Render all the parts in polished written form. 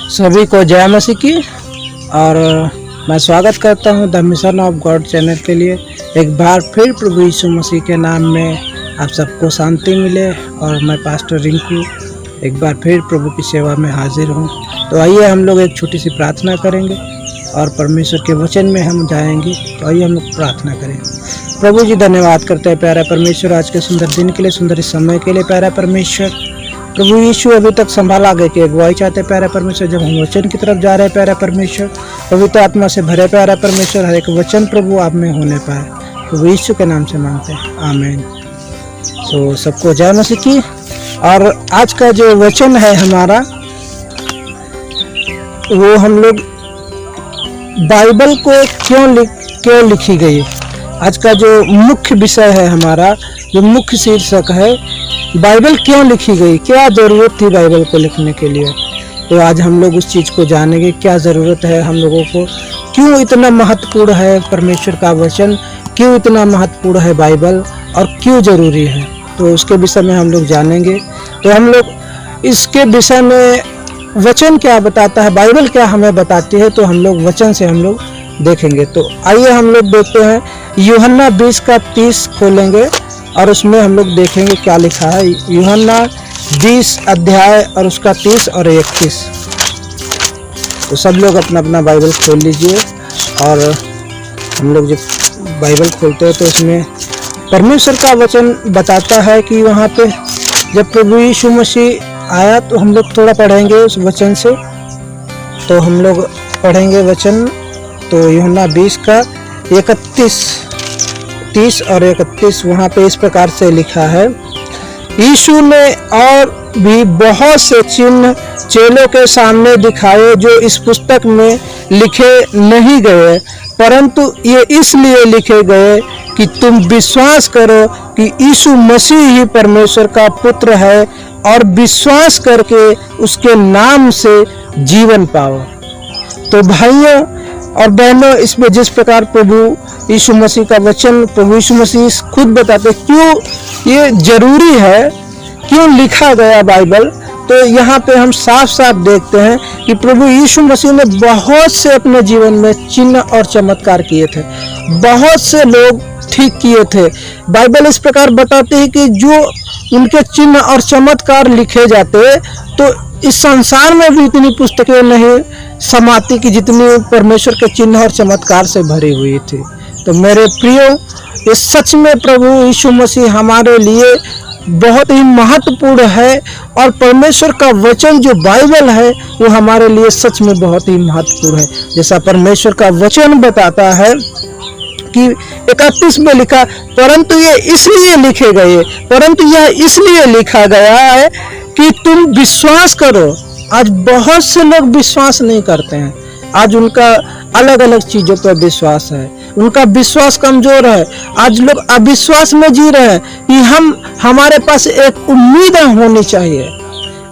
सभी को जय मसीह की। और मैं स्वागत करता हूं the mission of God channel के लिए। एक बार फिर प्रभु यीशु मसीह के नाम में आप सबको शांति मिले। और मैं पास्टर रिंकू एक बार फिर प्रभु की सेवा में हाजिर हूं। तो आइए हम लोग एक छोटी सी प्रार्थना करेंगे और परमेश्वर के वचन में हम जाएंगे। तो आइए हम लोग प्रार्थना करें। प्रभु जी धन्यवाद करते हैं प्यारा परमेश्वर, आज के सुंदर दिन के लिए, सुंदर समय के लिए प्यारा परमेश्वर। प्रभु यीशु अभी तक संभाला आगे की अगुवाई चाहते प्यारा परमेश्वर। जब हम वचन की तरफ जा रहे हैं प्यारा परमेश्वर, पवित्र आत्मा से भरे प्यारा परमेश्वर, हर एक वचन प्रभु आप में होने पाए, प्रभु यीशु के नाम से मांगते हैं, आमीन। तो सबको जय मसीह की। और आज का जो वचन है हमारा, वो हम लोग बाइबल को क्यों लिखी गई। आज का जो मुख्य विषय है हमारा, जो मुख्य शीर्षक है, बाइबल क्यों लिखी गई, क्या ज़रूरत थी बाइबल को लिखने के लिए। तो आज हम लोग उस चीज़ को जानेंगे, क्या ज़रूरत है हम लोगों को, क्यों इतना महत्वपूर्ण है परमेश्वर का वचन, क्यों इतना महत्वपूर्ण है बाइबल और क्यों ज़रूरी है। तो उसके विषय में हम लोग जानेंगे। तो हम लोग इसके विषय में वचन क्या बताता है, बाइबल क्या हमें बताती है, तो हम लोग वचन से हम लोग देखेंगे। तो आइए हम लोग देखते हैं, यूहन्ना 20 का 30 खोलेंगे और उसमें हम लोग देखेंगे क्या लिखा है। यूहन्ना 20 अध्याय और उसका 30 और 31। तो सब लोग अपना अपना बाइबल खोल लीजिए। और हम लोग जब बाइबल खोलते हैं तो इसमें परमेश्वर का वचन बताता है कि वहाँ पे जब प्रभु यीशु मसीह आया, तो हम लोग थोड़ा पढ़ेंगे उस वचन से। तो हम लोग पढ़ेंगे वचन। तो यूहन्ना 20 का 30 और 31 वहाँ पे इस प्रकार से लिखा है। यीशु ने और भी बहुत से चिन्ह चेलों के सामने दिखाए जो इस पुस्तक में लिखे नहीं गए, परंतु ये इसलिए लिखे गए कि तुम विश्वास करो कि यीशु मसीह ही परमेश्वर का पुत्र है और विश्वास करके उसके नाम से जीवन पाओ। तो भाइयों और बहनों, इसमें जिस प्रकार प्रभु यीशु मसीह का वचन, प्रभु यीशु मसीह खुद बताते क्यों ये जरूरी है, क्यों लिखा गया बाइबल। तो यहाँ पे हम साफ साफ देखते हैं कि प्रभु यीशु मसीह ने बहुत से अपने जीवन में चिन्ह और चमत्कार किए थे, बहुत से लोग ठीक किए थे। बाइबल इस प्रकार बताती है कि जो उनके चिन्ह और चमत्कार लिखे जाते, तो इस संसार में भी इतनी पुस्तकें नहीं समाती कि जितनी परमेश्वर के चिन्ह और चमत्कार से भरी हुई थी। तो मेरे प्रियो, ये सच में प्रभु यीशु मसीह हमारे लिए बहुत ही महत्वपूर्ण है। और परमेश्वर का वचन जो बाइबल है, वो हमारे लिए सच में बहुत ही महत्वपूर्ण है। जैसा परमेश्वर का वचन बताता है कि 31 में लिखा, परंतु ये इसलिए लिखे गए, परंतु यह इसलिए लिखा गया है कि तुम विश्वास करो। आज बहुत से लोग विश्वास नहीं करते हैं। आज उनका अलग अलग चीजों पर विश्वास है, उनका विश्वास कमजोर है। आज लोग अविश्वास में जी रहे हैं कि हमारे पास एक उम्मीद होनी चाहिए।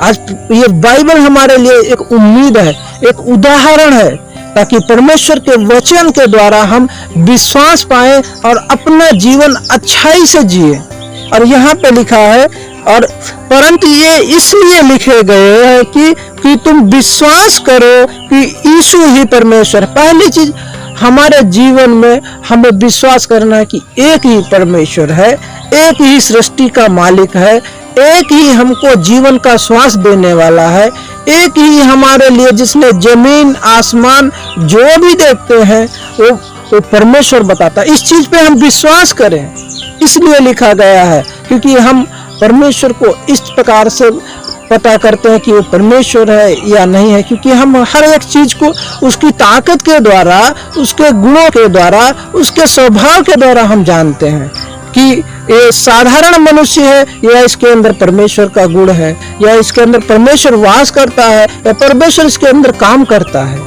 आज ये बाइबल हमारे लिए एक उम्मीद है, एक उदाहरण है, ताकि परमेश्वर के वचन के द्वारा हम विश्वास पाएं और अपना जीवन अच्छाई से जिए। और यहाँ पे लिखा है, और परंतु ये इसलिए लिखे गए हैं कि तुम विश्वास करो कि यीशु ही परमेश्वर। पहली चीज हमारे जीवन में हमें विश्वास करना है कि एक ही परमेश्वर है, एक ही सृष्टि का मालिक है, एक ही हमको जीवन का श्वास देने वाला है, एक ही हमारे लिए जिसने जमीन आसमान जो भी देखते हैं वो परमेश्वर बताता है। इस चीज पे हम विश्वास करें, इसलिए लिखा गया है, क्योंकि हम परमेश्वर को इस प्रकार से पता करते हैं कि वो परमेश्वर है या नहीं है, क्योंकि हम हर एक चीज को उसकी ताकत के द्वारा, उसके गुणों के द्वारा, उसके स्वभाव के द्वारा हम जानते हैं कि ये साधारण मनुष्य है या इसके अंदर परमेश्वर का गुण है, या इसके अंदर परमेश्वर वास करता है, या परमेश्वर इसके अंदर काम करता है।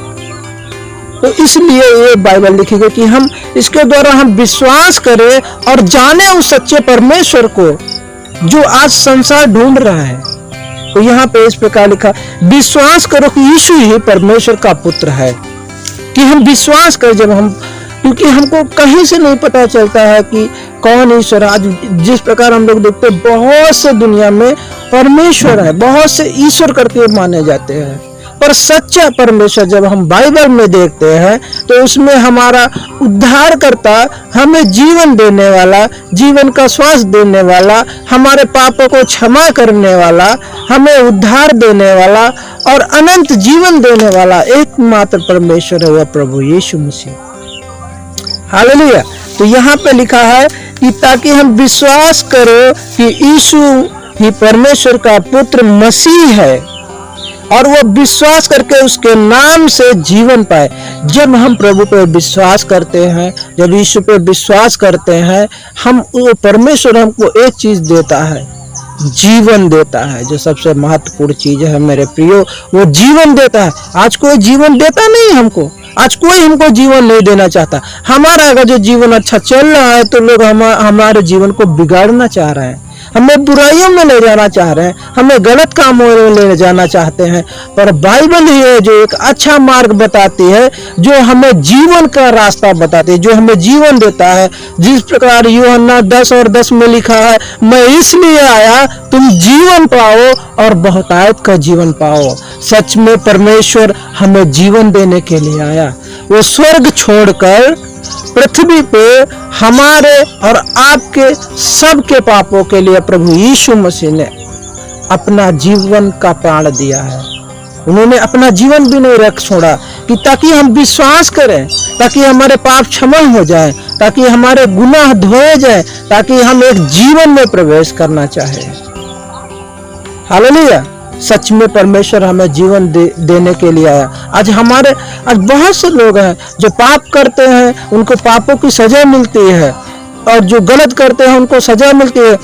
तो इसलिए ये बाइबल लिखी गई कि हम इसके द्वारा हम विश्वास करें और जाने उस सच्चे परमेश्वर को जो आज संसार ढूंढ रहा है। तो यहाँ पे इस प्रकार लिखा, विश्वास करो कि यीशु ही परमेश्वर का पुत्र है। कि हम विश्वास करें जब हम, क्योंकि हमको कहीं से नहीं पता चलता है कि कौन ईश्वर। आज जिस प्रकार हम लोग देखते हैं बहुत से दुनिया में परमेश्वर है, बहुत से ईश्वर करके माने जाते हैं, पर सच्चा परमेश्वर जब हम बाइबल में देखते हैं तो उसमें हमारा उद्धार करता, हमें जीवन देने वाला, जीवन का श्वास देने वाला, हमारे पापों को क्षमा करने वाला, हमें उद्धार देने वाला और अनंत जीवन देने वाला एकमात्र परमेश्वर है, वह प्रभु यीशु मसीह। हालेलुया। तो यहाँ पे लिखा है कि ताकि हम विश्वास करें कि यीशु ही परमेश्वर का पुत्र मसीह है और वो विश्वास करके उसके नाम से जीवन पाए। जब हम प्रभु पे विश्वास करते हैं, जब यीशु पे विश्वास करते हैं, हम परमेश्वर हमको एक चीज देता है, जीवन देता है, जो सबसे महत्वपूर्ण चीज है मेरे प्रियो, वो जीवन देता है। आज कोई जीवन देता नहीं हमको, आज कोई हमको जीवन नहीं देना चाहता। हमारा अगर जो जीवन अच्छा चल रहा है तो लोग हमारे जीवन को बिगाड़ना चाह रहे हैं, हमें बुराइयों में ले जाना चाह रहे हैं, हमें गलत कामों में ले जाना चाहते हैं। पर बाइबल ही है जो एक अच्छा मार्ग बताती है, जो हमें जीवन का रास्ता बताती है, जो हमें जीवन देता है। जिस प्रकार यूहन्ना 10:10 में लिखा है, मैं इसलिए आया तुम जीवन पाओ और बहुतायत का जीवन पाओ। सच में परमेश्वर हमें जीवन देने के लिए आया। वो स्वर्ग छोड़कर पृथ्वी पे हमारे और आपके सबके पापों के लिए प्रभु यीशु मसीह ने अपना जीवन का प्राण दिया है। उन्होंने अपना जीवन भी नहीं रख छोड़ा कि ताकि हम विश्वास करें, ताकि हमारे पाप क्षमा हो जाए, ताकि हमारे गुनाह धोए जाए, ताकि हम एक जीवन में प्रवेश करना चाहें। हालेलुया। सच में परमेश्वर हमें जीवन देने के लिए आया। आज बहुत से लोग हैं जो पाप करते हैं, उनको पापों की सजा मिलती है, और जो गलत करते हैं उनको सजा मिलती है।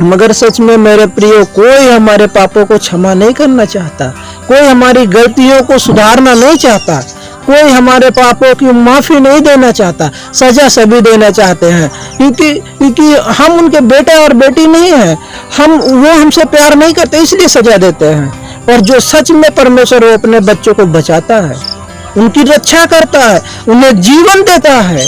मगर सच में मेरे प्रियो, कोई हमारे पापों को क्षमा नहीं करना चाहता, कोई हमारी गलतियों को सुधारना नहीं चाहता, कोई हमारे पापों की माफी नहीं देना चाहता। सजा सभी देना चाहते हैं, क्योंकि हम उनके बेटे और बेटी नहीं हैं, वो हमसे प्यार नहीं करते, इसलिए सजा देते हैं। और जो सच में परमेश्वर वो अपने बच्चों को बचाता है, उनकी रक्षा करता है, उन्हें जीवन देता है,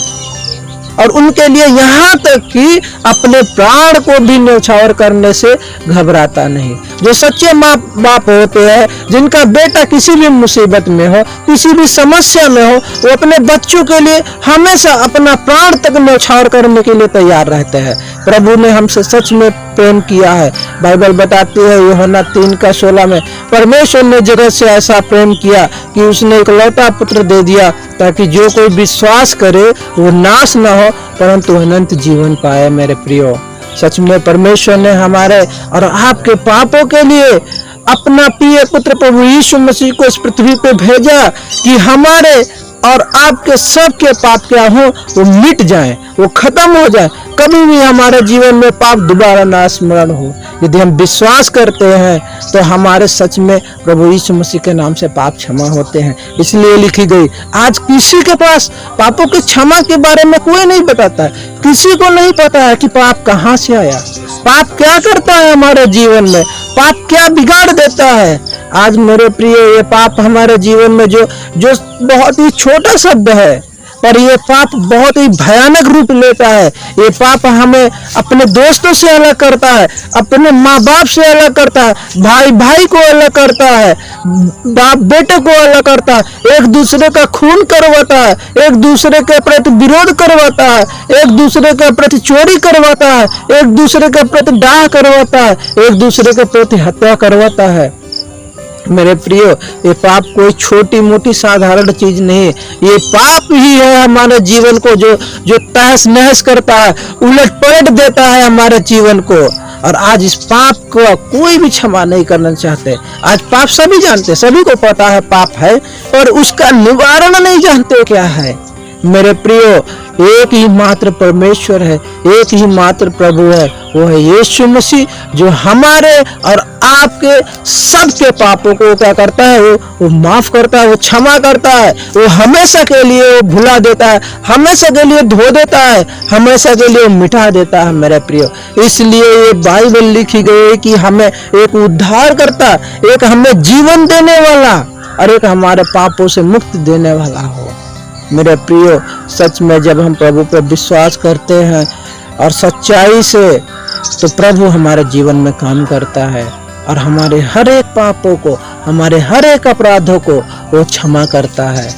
और उनके लिए यहाँ तक कि अपने प्राण को भी न्यौछावर करने से घबराता नहीं। जो सच्चे माँ बाप होते हैं, जिनका बेटा किसी भी मुसीबत में हो, किसी भी समस्या में हो, वो अपने बच्चों के लिए हमेशा अपना प्राण तक न्यौछावर करने के लिए तैयार रहते हैं। प्रभु ने हमसे सच में प्रेम किया है। बाइबल बताती है यूहन्ना 3:16 में, परमेश्वर ने जगत से ऐसा प्रेम किया कि उसने इकलौता पुत्र दे दिया, ताकि जो कोई विश्वास करे वो नाश न हो परंतु अनंत जीवन पाए। मेरे प्रियो, सच में परमेश्वर ने हमारे और आपके पापों के लिए अपना प्रिय पुत्र प्रभु यीशु मसीह को इस पृथ्वी पे भेजा कि हमारे और आपके सबके पाप क्या हो, वो मिट जाए, वो खत्म हो जाए, कभी भी हमारे जीवन में पाप दोबारा ना स्मरण हो। यदि हम विश्वास करते हैं तो हमारे सच में प्रभु यीशु मसीह के नाम से पाप क्षमा होते हैं। इसलिए लिखी गई, आज किसी के पास पापों की क्षमा के बारे में कोई नहीं बताता है, किसी को नहीं पता है कि पाप कहाँ से आया, पाप क्या करता है हमारे जीवन में, पाप क्या बिगाड़ देता है। आज मेरे प्रिय, ये पाप हमारे जीवन में जो बहुत ही छोटा शब्द है, पर ये पाप बहुत ही भयानक रूप लेता है। ये पाप हमें अपने दोस्तों से अलग करता है, अपने माँ बाप से अलग करता है, भाई भाई को अलग करता है, बाप बेटे को अलग करता है, एक दूसरे का खून करवाता है, एक दूसरे के प्रति विरोध करवाता है, एक दूसरे के प्रति चोरी करवाता है, एक दूसरे के प्रति डाह करवाता है, एक दूसरे के प्रति हत्या करवाता है। मेरे प्रियो, ये पाप कोई छोटी मोटी साधारण चीज नहीं है, ये पाप ही है हमारे जीवन को जो तहस नहस करता है, उलट पलट देता है हमारे जीवन को। और आज इस पाप को कोई भी क्षमा नहीं करना चाहते। आज पाप सभी जानते, सभी को पता है पाप है, और उसका निवारण नहीं जानते क्या है। मेरे प्रियो, एक ही मात्र परमेश्वर है, एक ही मात्र प्रभु है, वो है यीशु मसीह, जो हमारे और आपके सबके पापों को क्या करता है, वो माफ करता है, वो क्षमा करता है, वो हमेशा के लिए वो भुला देता है, हमेशा के लिए धो देता है, हमेशा के लिए मिटा देता है। मेरे प्रियो, इसलिए ये बाइबल लिखी गई है कि हमें एक उद्धार करता, एक हमें जीवन देने वाला और एक हमारे पापों से मुक्ति देने वाला हो। मेरे प्रियो, सच में जब हम प्रभु पर विश्वास करते हैं और सच्चाई से, तो प्रभु हमारे जीवन में काम करता है और हमारे हर एक पापों को, हमारे हर एक अपराधों को वो क्षमा करता है।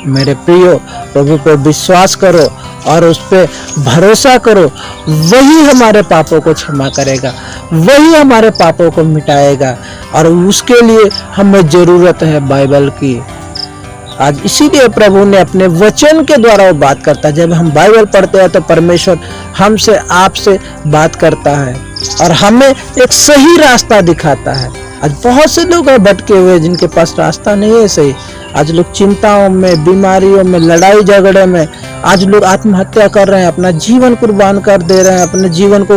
मेरे प्रियो, प्रभु पर विश्वास करो और उस पर भरोसा करो, वही हमारे पापों को क्षमा करेगा, वही हमारे पापों को मिटाएगा। और उसके लिए हमें जरूरत है बाइबल की। आज इसीलिए प्रभु ने अपने वचन के द्वारा वो बात करता है। जब हम बाइबल पढ़ते हैं तो परमेश्वर हमसे, आपसे बात करता है और हमें एक सही रास्ता दिखाता है। आज बहुत से लोग हैं भटके हुए जिनके पास रास्ता नहीं है सही। आज लोग चिंताओं में, बीमारियों में, लड़ाई झगड़े में, आज लोग आत्महत्या कर रहे हैं, अपना जीवन कुर्बान कर दे रहे हैं, अपने जीवन को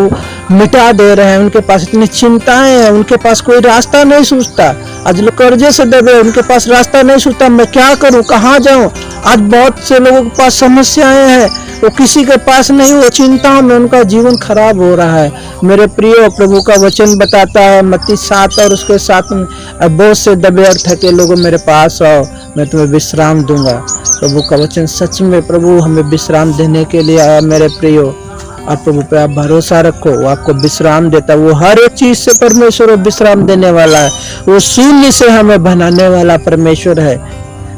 मिटा दे रहे हैं। उनके पास इतनी चिंताएं हैं, उनके पास कोई रास्ता नहीं सूझता। आज लोग कर्जे से दबे, उनके पास रास्ता नहीं सूझता, मैं क्या करूं, कहाँ जाऊं। आज बहुत से लोगों के पास समस्याएं हैं, वो किसी के पास नहीं, वो चिंताओं में उनका जीवन खराब हो रहा है। मेरे प्रियो, प्रभु का वचन बताता है मत्ती 7 और उसके 7 में, बहुत से दबे और थके लोगों मेरे पास आओ, मैं तुम्हें विश्राम दूंगा। प्रभु का वचन सच में प्रभु हमें विश्राम देने के लिए आया। मेरे प्रियो, और प्रभु पे आप भरोसा रखो, वो आपको विश्राम देता है। वो हर एक चीज से परमेश्वर विश्राम देने वाला है। वो शून्य से हमें बनाने वाला परमेश्वर है।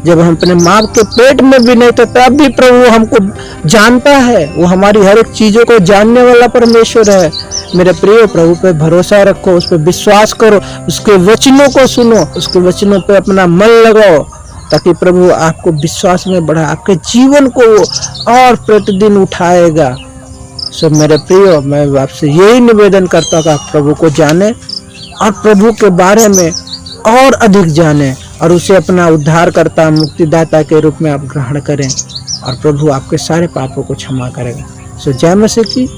जब हम अपने माँ के पेट में भी नहीं थे तब भी प्रभु हमको जानता है। वो हमारी हर एक चीजों को जानने वाला परमेश्वर है। मेरे प्रिय, प्रभु पे भरोसा रखो, उस पर विश्वास करो, उसके वचनों को सुनो, उसके वचनों पे अपना मन लगाओ, ताकि प्रभु आपको विश्वास में बढ़ा, आपके जीवन को और प्रतिदिन उठाएगा। सो मेरे प्रियो, मैं आपसे यही निवेदन करता हूँ कि आप प्रभु को जाने और प्रभु के बारे में और अधिक जाने और उसे अपना उद्धारकर्ता, मुक्तिदाता के रूप में आप ग्रहण करें और प्रभु आपके सारे पापों को क्षमा करेगा। सो जय मसीह की।